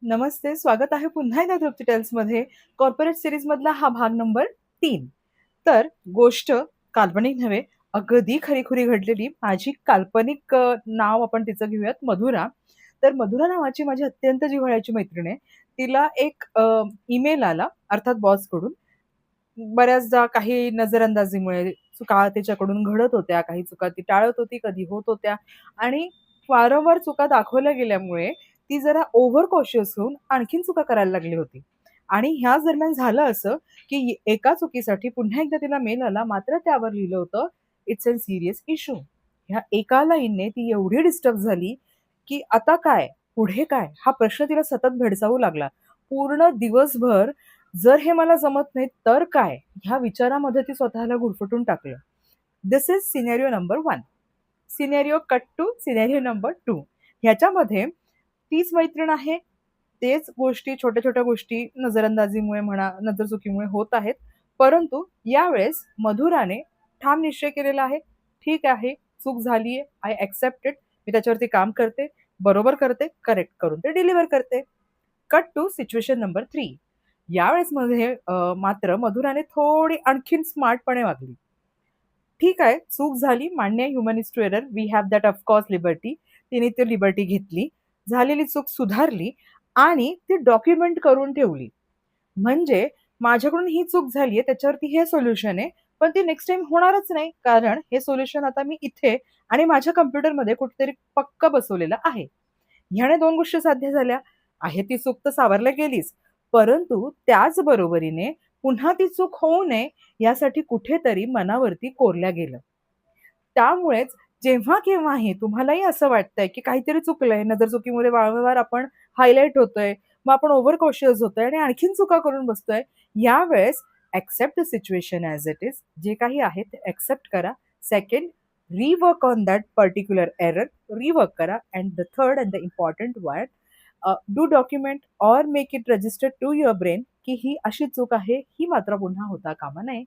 नमस्ते, स्वागत आहे पुन्हा एकदा तृप्ती टेल्समध्ये. कॉर्पोरेट सीरीजमधला हा भाग नंबर 3. तर गोष्ट काल्पनिक नव्हे, अगदी खरी-खुरी घडलेली माझी काल्पनिक नाव आपण तिचं घेऊयात मधुरा. तर मधुरा नावाची माझी अत्यंत जिव्हाळ्याची मैत्रीण आहे. तिला एक ईमेल आला अर्थात बॉसकडून. बऱ्याचदा काही नजरअंदाजीमुळे चुका तिच्याकडून घडत होत्या, काही चुका ती टाळत होती, कधी होत होत्या आणि वारंवार चुका दाखवल्या गेल्यामुळे ती जरा ओव्हर कॉशियस होऊन आणखीन चुका करायला लागली होती. आणि ह्याच दरम्यान झालं असं, की एका चुकीसाठी पुन्हा एकदा तिला मेल आला, मात्र त्यावर लिहिलं होतं, "इट्स अ सीरियस इश्यू." ह्या एका लाईनने ती एवढी डिस्टर्ब झाली, की आता काय? पुढे काय? हा प्रश्न तिला सतत भेडसावू लागला. पूर्ण दिवसभर जर हे मला जमत नाही तर काय? ह्या विचारामध्ये ती स्वतःला गुरफटून टाकलं. This is scenario number 1. Scenario cut to scenario number 2. ह्याच्यामध्ये तीच मैत्रीण आहे. तेच गोष्टी, छोट्या-छोट्या गोष्टी नजरअंदाजीमुळे म्हणा, नजरचुकीमुळे होत आहेत. परंतु यावेळेस मधुराने ठाम निश्चय केलेला आहे. ठीक आहे, चूक झाली आहे. I accept it. मी त्याच्यावरती काम करते, बरोबर करते, करेक्ट करून ते डिलिव्हर करते. Cut to situation number 3. यावेळेस मध्ये मात्र मधुराने थोडी आणखीन स्मार्टपणे वागली. ठीक आहे, चूक झाली, मान्य आहे, human is to error. We have that of course liberty. तिने ती लिबर्टी घेतली. झालेली चूक सुधारली आणि ती डॉक्युमेंट करून ठेवली. म्हणजे माझ्याकडून ही चूक झाली आहे, त्याच्यावरती हे सोल्युशन आहे, पण ती नेक्स्ट टाईम होणारच नाही. कारण हे सोल्युशन आता मी इथे आणि माझ्या कॉम्प्युटरमध्ये कुठेतरी पक्कं बसवलेलं आहे. ह्याने 2 गोष्टी साध्य झाल्या. आहे ती चूक तर सावरल्या गेलीच. परंतु त्याच बरोबरीने पुन्हा ती चूक होऊ नये यासाठी कुठेतरी मनावरती कोरल्या गेलं. त्यामुळेच जेव्हा केव्हाही तुम्हालाही असं वाटतंय, की काहीतरी चुकलंय, नजरचुकीमुळे वारंवार आपण हायलाइट होतोय, मग आपण ओव्हर कॉशियस होतोय आणि आणखीन चुका करून बसतोय. यावेळेस accept the situation as it is. जे काही आहे ते एक्सेप्ट करा. Second, rework on that particular error. Rework करा. And the third and the important one, do document or make it register to your brain, की ही अशी चूक आहे, ही मात्र पुन्हा होता कामा नये.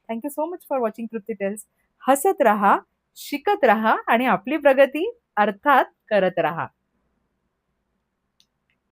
Thank you so much for watching Trupti tales. हसत राहा, शिकत राहा आणि आपली प्रगती अर्थात करत राहा.